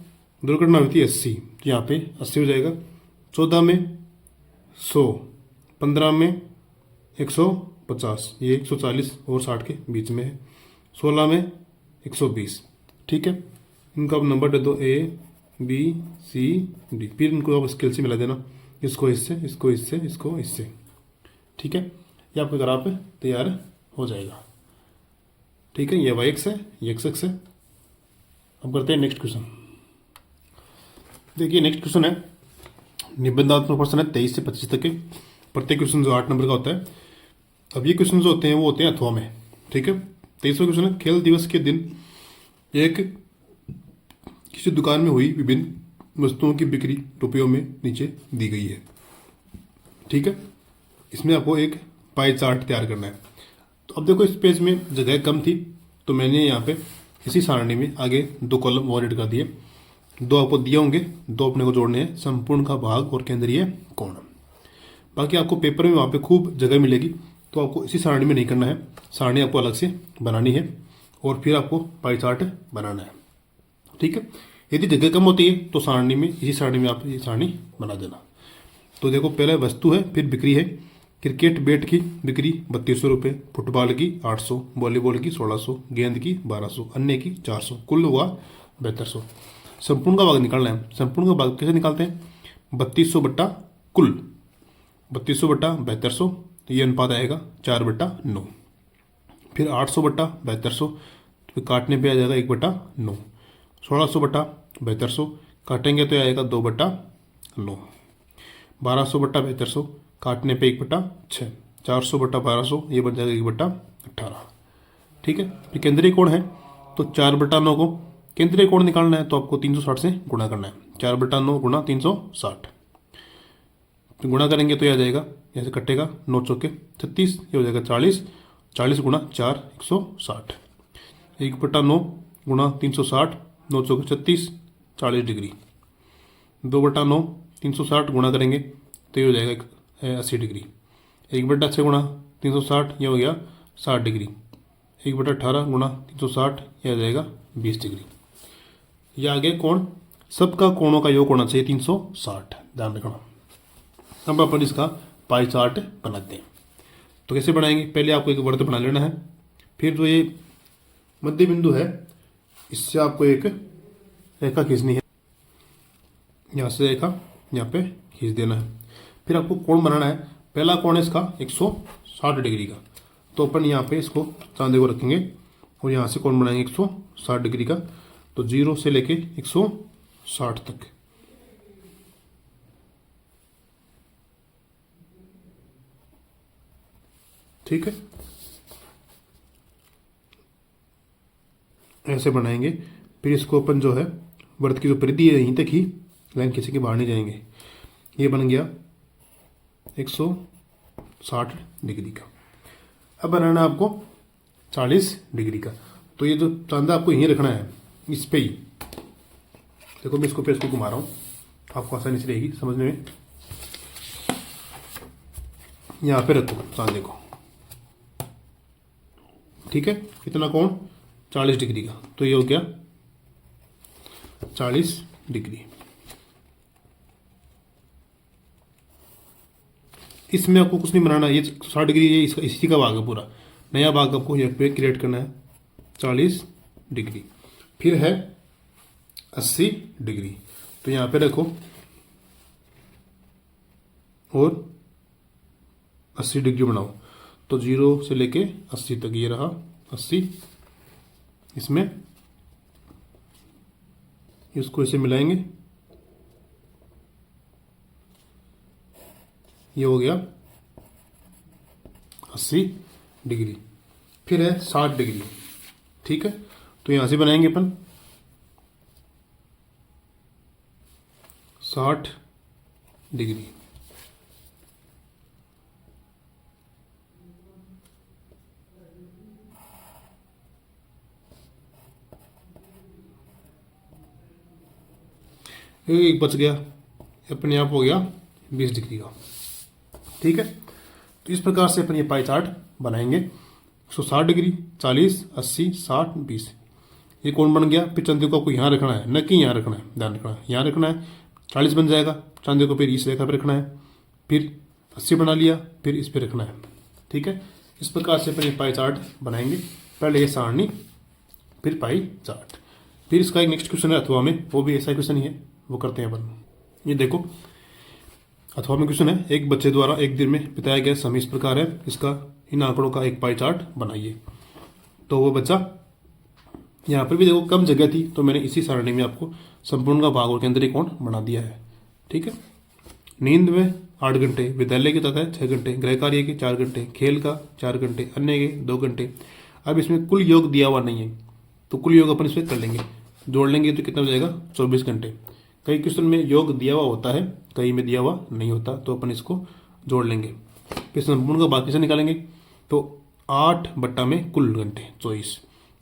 दुर्घटना होती है 80, तो यहाँ पे 80 हो जाएगा। 14 में 100, 15 में 150, ये 140 और 60 के बीच में है। 16 में 120। ठीक है, इनका अब नंबर दे दो A B C D, फिर इनको अब स्केल से मिला देना, इसको इससे, इसको इससे, इसको इससे। ठीक है, ये आपका ग्राफ तैयार हो जाएगा। ठीक है, ये वाई एक्स है, ये एक्स एक्स है। अब करते हैं नेक्स्ट क्वेश्चन। देखिए नेक्स्ट क्वेश्चन है निबंधात्मक प्रश्न है 23 से 25 तक के। प्रत्येक क्वेश्चन जो 8 नंबर का होता है। अब ये क्वेश्चन जो होते हैं वो होते हैं अथवा में। ठीक है, 23वां क्वेश्चन है, खेल दिवस के दिन एक किसी दुकान में हुई विभिन्न वस्तुओं की बिक्री रुपयों में नीचे दी गई है। ठीक है, इसमें आपको एक पाई चार्ट तैयार करना है। तो अब देखो इस पेज में जगह कम थी तो मैंने यहाँ पे इसी सारणी में आगे 2 कॉलम और ऐड कर दिए। 2 आपको दिए होंगे, 2 अपने को जोड़ने हैं, संपूर्ण का भाग और केंद्रीय कोण। बाकी आपको पेपर में वहाँ पे खूब जगह मिलेगी, तो आपको इसी सारणी में नहीं करना है, सारणी आपको अलग से बनानी है और फिर आपको पाई चार्ट बनाना है। ठीक है, यदि जगह कम होती है तो सारणी में, इसी सारणी में आप ये सारणी बना देना। तो देखो पहले वस्तु है, फिर बिक्री है। क्रिकेट बैट की बिक्री 3200 रुपये, फुटबॉल की 800, वॉलीबॉल की 1600, गेंद की 1200, अन्य की 400, कुल हुआ 7200। संपूर्ण का भाग निकालना है। संपूर्ण का भाग कैसे निकालते हैं? 3200 बट्टा कुल, 3200 बट्टा 7200, तो ये अनुपात आएगा 4/9। फिर 800 बट्टा 7200, तो काटने पे आ जाएगा 1/9। 1600 बट्टा 7200 काटेंगे तो आएगा 2/9। 1200 बट्टा 7200 काटने पे 1/6। 400 बट्टा 1200 ये बन जाएगा 1/18। ठीक है, फिर केंद्रीय कोण है तो 4/9 को केंद्रीय कोण निकालना है तो आपको 360 से गुणा करना है। 4/9 गुणा 360, तो गुणा करेंगे तो यह आ जाएगा, ऐसे कटेगा 9 चौके 36, ये हो जाएगा 40। 40 गुणा 4 160, 1/9 गुणा 360, 9 चौके 36, 40 डिग्री। 2/9 360 गुणा करेंगे तो ये हो जाएगा 80 डिग्री। 1/6 गुणा 360 ये हो गया 60 डिग्री। 1/18 गुणा 360 ये आ जाएगा 20 डिग्री। ये आगे कोण, सबका कोणों का योग होना चाहिए 360, ध्यान रखना। अब अपन इसका पाई चार्ट बनाते हैं। तो कैसे बनाएंगे? पहले आपको एक वृत्त बना लेना है, फिर जो ये मध्य बिंदु है इससे आपको एक रेखा खींचनी है, यहाँ से रेखा यहाँ पे खींच देना है। फिर आपको कोण बनाना है। पहला कोण है इसका 160 डिग्री का, तो अपन यहाँ पे इसको चांदे को रखेंगे और यहाँ से कोण बनाएंगे 160 डिग्री का। तो 0 से लेके 160 तक। ठीक है, ऐसे बनाएंगे। फिर इसको अपन जो है वृत्त की जो परिधि है यहीं तक ही लाइन खींचे के बाहर नहीं जाएंगे। ये बन गया 160 डिग्री का। अब बनाना आपको 40 डिग्री का। तो ये जो चांदा आपको यहीं रखना है, इस पे ही। देखो मैं इसको पे घुमा रहा हूँ, आपको आसानी से रहेगी समझने में। यहाँ पे रखो चांदे को। ठीक है, कितना कोण? 40 डिग्री का। तो ये हो गया 40 डिग्री। इसमें आपको कुछ नहीं बनाना, ये 60 डिग्री ये इसका इसी का भाग है पूरा। नया भाग आपको यहाँ पे क्रिएट करना है 40 डिग्री। फिर है 80 डिग्री, तो यहाँ पे रखो और 80 डिग्री बनाओ। तो 0 से लेके 80 तक ये रहा 80। इसमें इसको इसे मिलाएंगे, ये हो गया 80 डिग्री। फिर है 60 डिग्री। ठीक है, तो यहां से बनाएंगे अपन 60 डिग्री। एक बच गया, अपने आप हो गया 20 डिग्री का। ठीक है, तो इस प्रकार से अपन ये पाई चार्ट बनाएंगे। 160 डिग्री, 40, 80, 60, 20। ये कोण बन गया। फिर चांदे को आपको यहाँ रखना है, न कि यहाँ रखना है, ध्यान रखना है। यहाँ रखना है 40 बन जाएगा, चांदे को फिर इस रेखा पर रखना है, फिर 80 बना लिया, फिर इस पर रखना है। ठीक है, इस प्रकार से अपन ये पाई चार्ट बनाएंगे। पहले ये सारणी, फिर पाई चार्ट। फिर इसका एक नेक्स्ट क्वेश्चन है अथवा में, वो भी ऐसा क्वेश्चन ही है, वो करते हैं अपन। ये देखो अथवा में क्वेश्चन है, एक बच्चे द्वारा एक दिन में बिताया गया समय इस प्रकार है, इसका इन आंकड़ों का एक पाई चार्ट बनाइए। तो वो बच्चा, यहाँ पर भी देखो कम जगह थी तो मैंने इसी सारणी में आपको संपूर्ण का भाग और केंद्रीय कोण बना दिया है। ठीक है, नींद में 8 घंटे, विद्यालय के तथा 6 घंटे, गृह कार्य के 4 घंटे, खेल का 4 घंटे, अन्य के 2 घंटे, अब इसमें कुल योग दिया हुआ नहीं है, तो कुल योग अपन इसमें कर लेंगे, जोड़ लेंगे तो कितना हो जाएगा 24 घंटे। कई क्वेश्चन में योग दिया हुआ होता है, कई में दिया हुआ नहीं होता, तो अपन इसको जोड़ लेंगे। फिर संपूर्ण का भाग से निकालेंगे, तो 8 में कुल घंटे 24,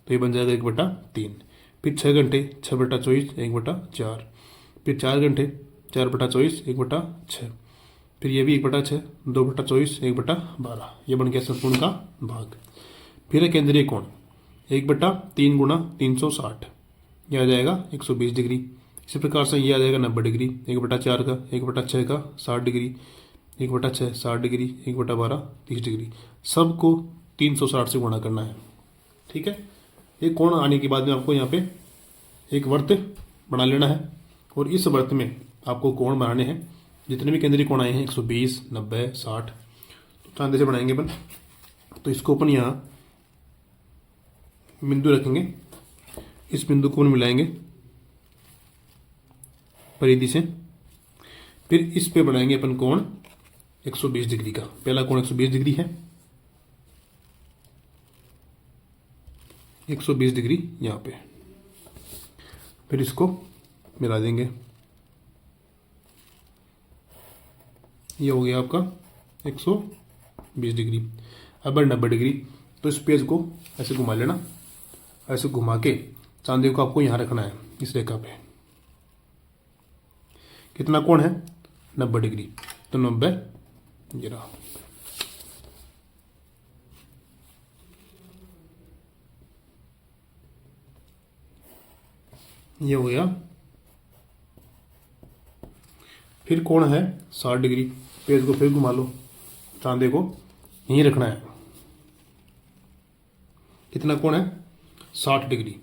तो ये बन जाएगा 1/3। फिर 6 घंटे 6/24 1/4। फिर 4 घंटे 4/24 1/6। फिर ये भी 1/6 2/24 1/12। ये बन गया संपूर्ण का भाग। फिर है केंद्रीय कोण 1/3 गुणा 360, यह आ जाएगा 120 डिग्री। इसी प्रकार से ये आ जाएगा 90 डिग्री, 1/4 का 1/6 का 60 डिग्री, 1/6 60 डिग्री, 1/12 30 डिग्री। सबको 360 से गुणा करना है। ठीक है, ये कोण आने के बाद में आपको यहाँ पे एक वर्त बना लेना है, और इस वर्त में आपको कोण बनाने हैं। जितने भी केंद्रीय कोण आए हैं 120 90 60, तो चांदे से बनाएंगे अपन। तो इसको अपन यहाँ बिंदु रखेंगे, इस बिंदु को मिलाएंगे परिधि से। फिर इस पे बनाएंगे अपन कोण 120 डिग्री का। पहला कोण 120 डिग्री है, 120 डिग्री यहाँ पे। फिर इसको मिला देंगे, ये हो गया आपका 120 डिग्री। अब 90 डिग्री, तो इस पेज को ऐसे घुमा लेना, ऐसे घुमा के चांदी को आपको यहाँ रखना है इस रेखा पे। कितना कोण है 90 डिग्री, तो 90 ये रहा। ये हो गया। फिर कोण है 60 डिग्री, पेज को फिर घुमा लो, चांदे को यहीं रखना है। कितना कोण है 60 डिग्री,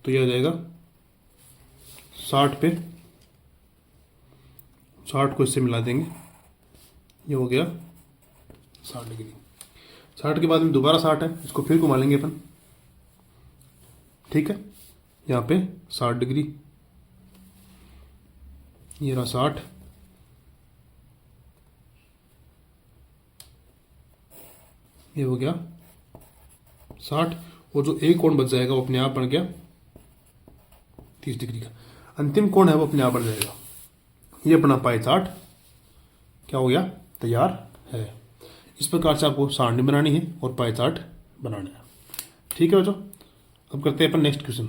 तो यह आ जाएगा 60 पे 60 को इससे मिला देंगे, ये हो गया 60 डिग्री। 60 के बाद में दोबारा 60 है, इसको फिर घुमा लेंगे अपन। ठीक है, यहाँ पे 60 डिग्री, ये रहा 60, ये हो गया 60, और जो एक कोण बच जाएगा वो अपने आप बन गया 30 डिग्री का। अंतिम कोण है वो अपने आप बन जाएगा। ये अपना पाई चार्ट क्या हो गया, तैयार है। इस प्रकार से आपको सारणी बनानी है और पाई चार्ट बनाना है। ठीक है बच्चों, अब करते हैं अपन नेक्स्ट क्वेश्चन।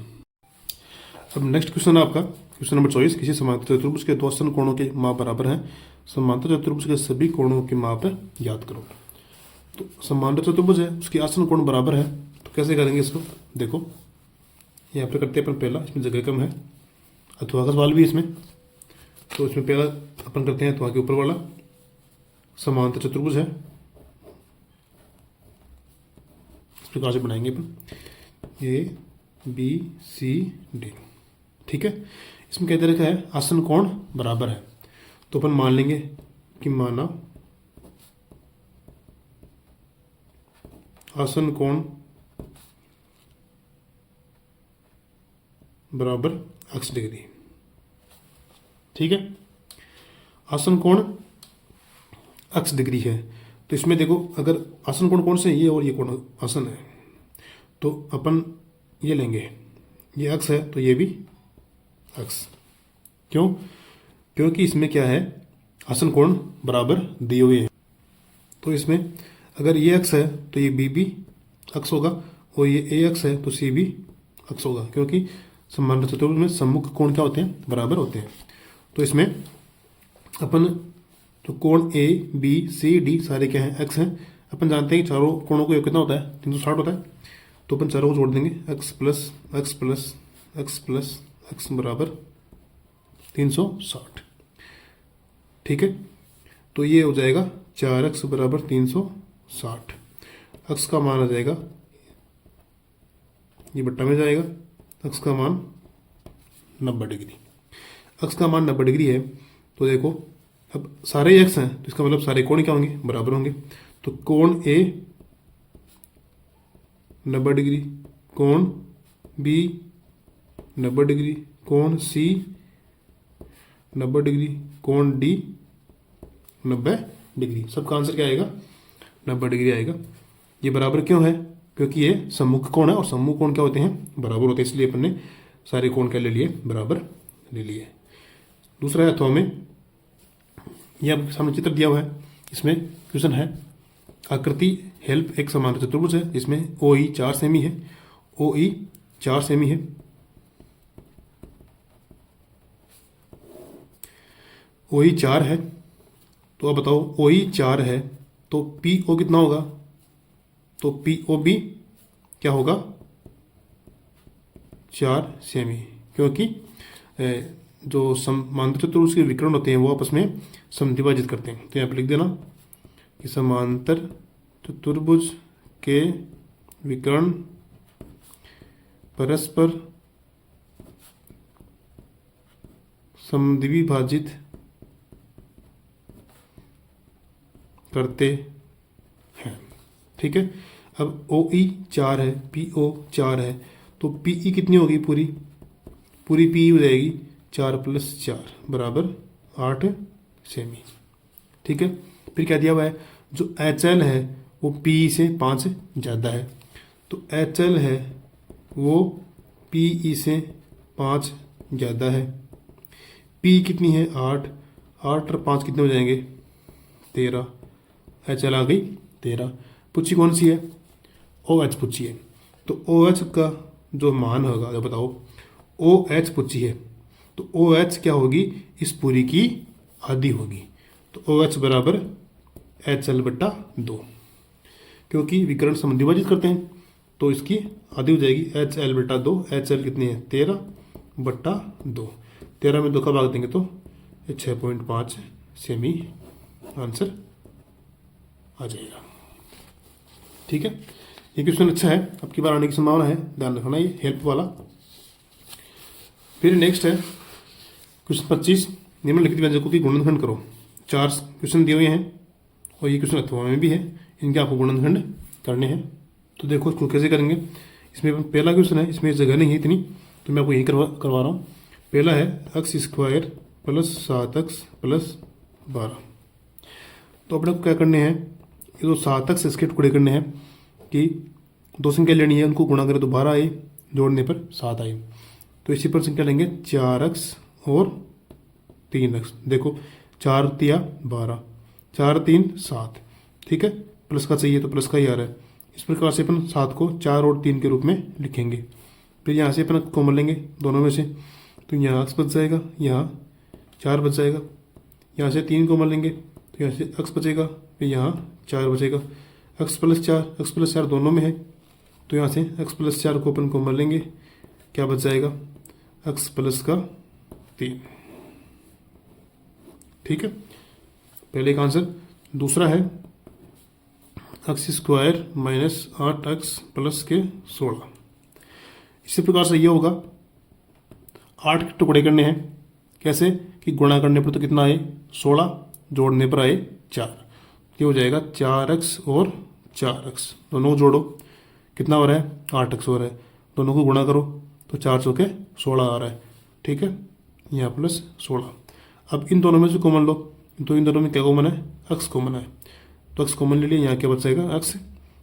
अब नेक्स्ट क्वेश्चन आपका क्वेश्चन नंबर 24। किसी समांतर चतुर्भुज के दो आसन कोणों के माप बराबर हैं, समांतर चतुर्भुज के सभी कोणों के माप याद करो। तो समांतर चतुर्भुज है, उसके आसन कोण बराबर है, तो कैसे करेंगे इसको, देखो यहाँ पे करते हैं अपन। पहला, इसमें जगह कम है, अथवा का सवाल भी इसमें, तो इसमें पहला अपन करते हैं अथवा के ऊपर वाला। समांतर चतुर्भुज है, इस प्रकार से बनाएंगे अपन ABCD। ठीक है, इसमें क्या दे रखा है, आसन कोण बराबर है, तो अपन मान लेंगे कि माना आसन कोण बराबर x डिग्री। ठीक है, आसन कोण x डिग्री है, तो इसमें देखो अगर आसन कोण कौन से है, ये और ये कोण आसन है, तो अपन ये लेंगे, ये x है तो ये भी x। क्यों, क्योंकि इसमें क्या है, आसन कोण बराबर दिए हुए हैं, तो इसमें अगर ये x है तो ये b भी x होगा, और ये ax है तो c भी x होगा, क्योंकि समांतर चतुर्भुज में सम्मुख कोण क्या होते हैं, बराबर होते हैं। तो इसमें अपन तो कोण A B C D सारे क्या हैं, x हैं। अपन जानते हैं कि चारों कोणों को योग कितना होता है, 360 होता है, तो अपन चारों को जोड़ देंगे, x plus x plus x plus x बराबर 360। ठीक है, तो ये हो जाएगा 4x बराबर 360। x का मान आ जाएगा, ये बट्टा में जाएगा, x का मान 90 डिग्री। x का मान 90 डिग्री है, तो देखो अब सारे x हैं, तो इसका मतलब सारे कोण क्या होंगे, बराबर होंगे। तो कोण A 90 डिग्री, कोण B 90 डिग्री, कोण C 90 डिग्री, कोण D 90 डिग्री। सबका आंसर क्या आएगा, 90 डिग्री आएगा। ये बराबर क्यों है, क्योंकि ये सम्मुख कोण है और सम्मुख कोण क्या होते हैं, बराबर होते हैं, इसलिए अपन ने सारे कोण क्या ले लिए, बराबर ले लिए। दूसरा है अथवा में, ये आपके सामने चित्र दिया हुआ है, इसमें क्वेश्चन है आकृति हेल्प एक समांतर चतुर्भुज है जिसमें ओ ई 4 सेमी है, ओ ई 4 सेमी है, ओ ई 4 है। तो अब बताओ ओ ई 4 है तो पी ओ कितना होगा, तो पी ओ बी क्या होगा 4 सेमी, क्योंकि जो समांतर चतुर्भुज के विकर्ण होते हैं वो आपस में समद्विभाजित करते हैं। तो यहाँ पे लिख देना कि समांतर चतुर्भुज के विकर्ण परस्पर समद्विभाजित करते हैं। ठीक है, अब ओ ई 4 है, पी ओ 4 है, तो पी ई कितनी होगी, पूरी पी ई हो जाएगी 4 + 4 बराबर 8 सेमी। ठीक है, फिर क्या दिया हुआ है, जो एच एल है वो पी ई से 5 ज़्यादा है, तो एच एल है वो पी ई से 5 ज़्यादा है। पी कितनी है 8 और 5 कितने हो जाएंगे 13, एच एल आ गई 13। पूछी कौन सी है, ओ एच पूछी है, तो ओ एच का जो मान होगा, जो बताओ ओ एच पूछी है, तो ओ एच क्या होगी, इस पूरी की आधी होगी, तो ओ एच बराबर एच एल बट्टा 2, क्योंकि विकर्ण समद्विभाजित करते हैं तो इसकी आधी हो जाएगी एच एल बट्टा 2। एच एल कितनी है 13 बट्टा 2, 13 में 2 का भाग देंगे तो 6.5 सेमी आंसर आ जाएगा। ठीक है, ये क्वेश्चन अच्छा है, अब की बार आने की संभावना है, ध्यान रखना ये हेल्प वाला। फिर नेक्स्ट है क्वेश्चन 25, निम्नलिखित व्यंजकों की गुणनखंड करो। 4 क्वेश्चन दिए हुए हैं और ये क्वेश्चन अथवा में भी है, इनके आपको गुणनखंड करने हैं। तो देखो इसको कैसे करेंगे, इसमें पहला क्वेश्चन है, इसमें जगह नहीं है इतनी, तो मैं आपको यही करवा रहा हूँ। पहला है x² + 7x + 12। तो अपने को क्या करने हैं, ये जो 7x इसके टुकड़े करने हैं कि 2 संख्या लेनी है, उनको गुणा करें तो 12 आए, जोड़ने पर 7 आए। तो इसी पर संख्या लेंगे 4x और 3x। देखो 4 तिया 12, 4 3 7। ठीक है, प्लस का चाहिए तो प्लस का ही आ रहा है। इस प्रकार से अपन 7 को 4 और 3 के रूप में लिखेंगे। फिर यहाँ से अपन कॉमन लेंगे दोनों में से, तो यहाँ x बच जाएगा, यहाँ 4 बच जाएगा। यहाँ से 3 कॉमन लेंगे तो यहाँ से x बचेगा, फिर यहाँ 4 बचेगा। x + 4 दोनों में है, तो यहाँ से x + 4 को अपन कॉमन लेंगे, क्या बच जाएगा x + 3। ठीक है, पहले एक आंसर। दूसरा है x² - 8x + 16। इसी प्रकार से ये होगा 8 के टुकड़े करने हैं, कैसे कि गुणा करने पर तो कितना आए 16, जोड़ने पर आए 4। ये हो जाएगा 4x और 4x, दोनों को जोड़ो कितना हो रहा है 8x हो रहा है, दोनों को गुणा करो तो 4 चौके 16 आ रहा है। ठीक है, यहाँ +16। अब इन दोनों में से कॉमन लो, तो इन दोनों में क्या कॉमन है, x कॉमन है, तो x कॉमन ले लिया, यहाँ क्या बच जाएगा x,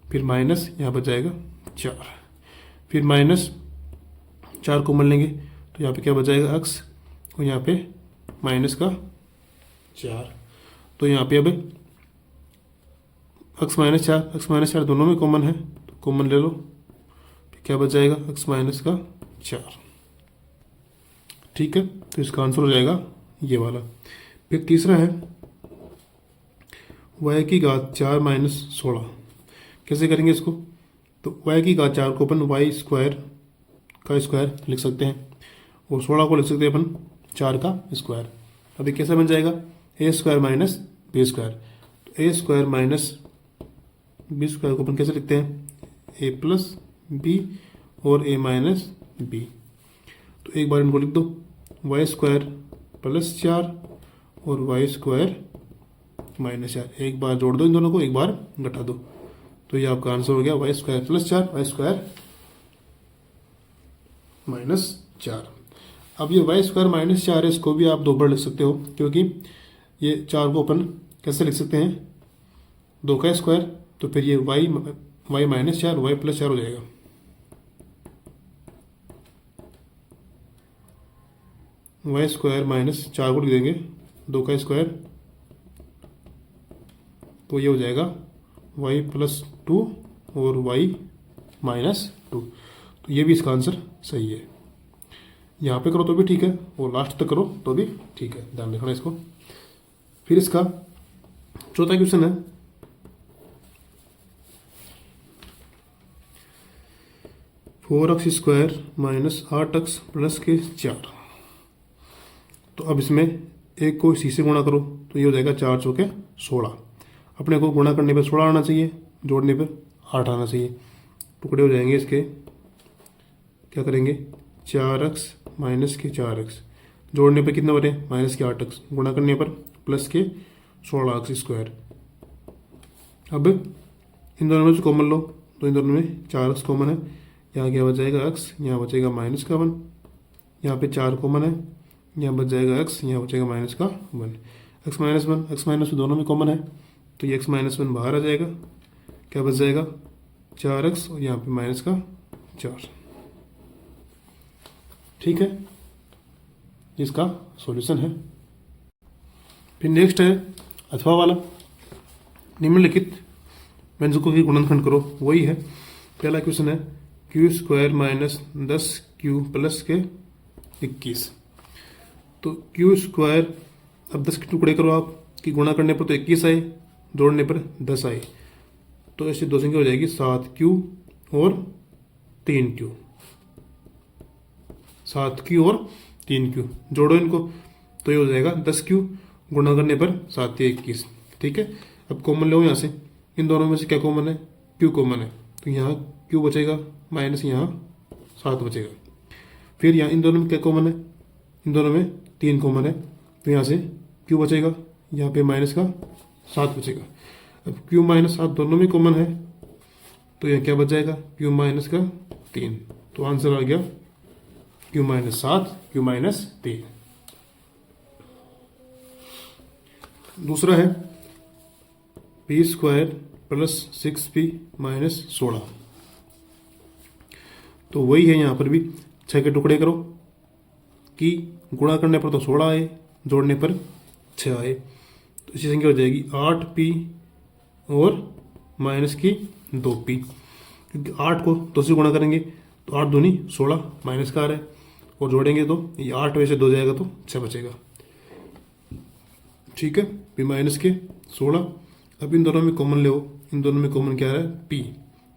फिर माइनस यहाँ बच जाएगा 4, फिर -4 कॉमन लेंगे तो यहाँ पे क्या बच जाएगा x, और यहाँ पे माइनस का 4। तो यहाँ पे अब x - 4 दोनों में कॉमन है, तो कॉमन ले लो, फिर क्या बच जाएगा x - 4। ठीक है, तो इसका आंसर हो जाएगा ये वाला। फिर तीसरा है y की घात 4 - 16। कैसे करेंगे इसको, तो y की घात 4 को अपन y² का स्क्वायर लिख सकते हैं, और 16 को लिख सकते हैं अपन 4 का स्क्वायर। अभी कैसा बन जाएगा a² - b²। तो a² - b² को अपन कैसे लिखते हैं, a + b और a - b। तो एक बार इनको लिख दो, y² + 4 और y² -4। एक बार जोड़ दो इन दोनों को, एक बार घटा दो, तो ये आपका आंसर हो गया y² + 4 y² -4। अब ये y² -4 है, इसको भी आप 2 बार लिख सकते हो, क्योंकि ये 4 को अपन कैसे लिख सकते हैं 2 का स्क्वायर, तो फिर ये वाई माइनस 4 वाई प्लस 4 हो जाएगा। वाई स्क्वायर माइनस 4 को लिख देंगे 2 का स्क्वायर, तो ये हो जाएगा वाई प्लस 2 और वाई माइनस 2। तो ये भी इसका आंसर सही है। यहाँ पे करो तो भी ठीक है और लास्ट तक करो तो भी ठीक है, ध्यान रखना इसको। फिर इसका चौथा क्वेश्चन है, four x square minus 8x plus के 4। तो अब इसमें एक को इसी से गुणा करो तो ये हो जाएगा 4 चौके 16। अपने को गुणा करने पर 16 आना चाहिए, जोड़ने पर 8 आना चाहिए। टुकड़े हो जाएंगे इसके, क्या करेंगे 4x माइनस के 4x, जोड़ने पर कितना बने माइनस के 8x, गुणा करने पर प्लस के 16x स्क्वायर। अब इन दोनों में से कॉमन लो तो इन दोनों में 4x कॉमन है, यहाँ क्या बच जाएगा x, यहाँ बचेगा माइनस का 1, यहाँ पे 4 कॉमन है, यहाँ बच जाएगा x, यहाँ बचेगा माइनस का 1। x माइनस 1 x माइनस दोनों में कॉमन है तो ये x माइनस 1 बाहर आ जाएगा, क्या बच जाएगा 4x और यहाँ पे माइनस का 4। ठीक है, इसका सॉल्यूशन है। फिर नेक्स्ट है अथवा वाला, निम्नलिखित व्यंजकों की गुणनखंड करो, वही है। पहला क्वेश्चन है Q square minus 10q plus के 21। तो क्यू स्क्वायर, अब 10 के टुकड़े करो आप, कि गुणा करने पर तो 21 आए, जोड़ने पर 10 आए, तो ऐसे दो संख्या हो जाएगी 7q और 3q। 7q और 3q जोड़ो इनको तो ये हो जाएगा 10q, गुणा करने पर 7 या 21। ठीक है, अब कॉमन लो यहाँ से, इन दोनों में से क्या कॉमन है, q कॉमन है, तो यहाँ q बचेगा माइनस यहाँ 7 बचेगा। फिर यहाँ इन दोनों में क्या कॉमन है, इन दोनों में 3 कॉमन है, तो यहाँ से q बचेगा, यहाँ पे माइनस का 7 बचेगा। अब q माइनस 7 दोनों में कॉमन है तो यहाँ क्या बच जाएगा q माइनस का 3। तो आंसर आ गया q माइनस 7 q माइनस 3। दूसरा है p square plus 6p minus 16। तो वही है, यहाँ पर भी 6 के टुकड़े करो, कि गुणा करने पर तो 16 आए, जोड़ने पर 6 आए, तो इसी संख्या हो जाएगी 8p और माइनस की 2p, क्योंकि 8 को 2 से गुणा करेंगे तो 8 दूनी 16 माइनस का आ रहा है, और जोड़ेंगे तो ये 8 वैसे 2 जाएगा तो 6 बचेगा। ठीक है, p माइनस के 16। अब इन दोनों में कॉमन ले, इन दोनों में कॉमन क्या आ रहा है p,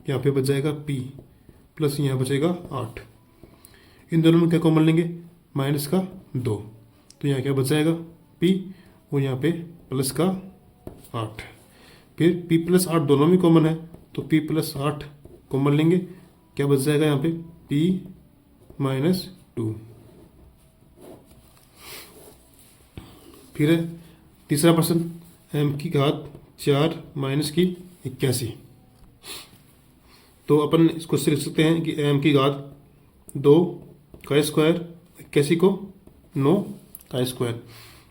यहाँ पे बच जाएगा p प्लस यहाँ बचेगा 8। इन दोनों में क्या कॉमन लेंगे माइनस का 2, तो यहाँ क्या बच जाएगा p और यहाँ पे प्लस का 8। फिर p प्लस 8 दोनों में कॉमन है तो p प्लस 8 कॉमन लेंगे, क्या बच जाएगा यहाँ पे p माइनस 2। फिर है तीसरा प्रश्न, m की घात 4 माइनस की 81। तो अपन इसको लिख सकते हैं कि m की घात 2 का स्क्वायर, 81 को 9 का स्क्वायर।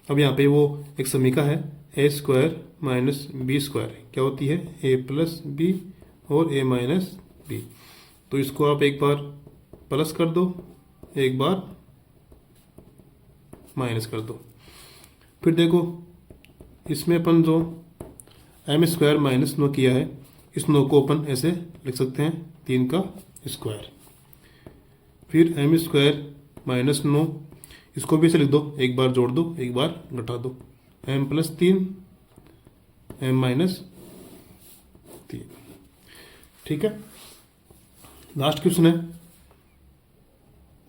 अब यहाँ पे वो एक समीका है a square minus B square, क्या होती है a प्लस बी और a माइनस बी। तो इसको आप एक बार प्लस कर दो, एक बार माइनस कर दो। फिर देखो इसमें अपन जो एम स्क्वायर माइनस 9 किया है, इस 9 को अपन ऐसे लिख सकते हैं 3 का स्क्वायर। फिर एम स्क्वायर माइनस 9, इसको भी ऐसे लिख दो, एक बार जोड़ दो एक बार घटा दो, एम प्लस 3 एम माइनस 3। ठीक है, लास्ट क्वेश्चन है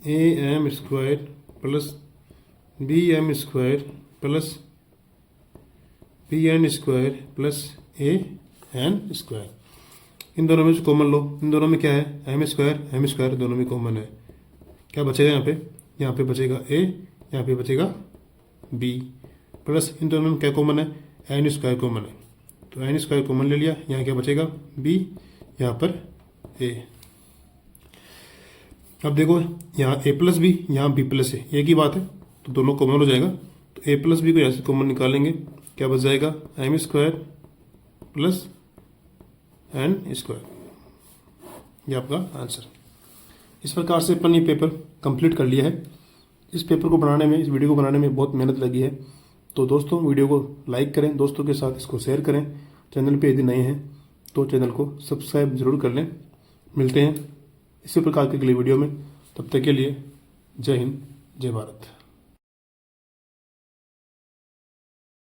A M square plus B M square plus B N square plus A N square. इन दोनों में से कॉमन लो, इन दोनों में क्या है एम स्क्वायर दोनों में कॉमन है, क्या बचेगा यहाँ पे बचेगा ए, यहाँ पे बचेगा बी, प्लस इन दोनों में क्या कॉमन है एन स्क्वायर कॉमन है, तो एन स्क्वायर कॉमन ले लिया, यहाँ क्या बचेगा बी, यहाँ पर ए। अब देखो यहाँ ए प्लस बी, यहाँ बी प्लस ए, एक ही बात है, तो दोनों कॉमन हो जाएगा, तो ए प्लस बी को यहाँ से कॉमन निकालेंगे, क्या बच जाएगा M square plus N square ये आपका आंसर। इस प्रकार से अपन ये पेपर कंप्लीट कर लिया है। इस पेपर को बनाने में, इस वीडियो को बनाने में बहुत मेहनत लगी है। तो दोस्तों वीडियो को लाइक करें, दोस्तों के साथ इसको शेयर करें। चैनल पे यदि नए हैं तो चैनल को सब्सक्राइब जरूर कर लें। मिलते हैं इसी प्रकार के अगले वीडियो में, तब तक के लिए जय हिंद, जय भारत।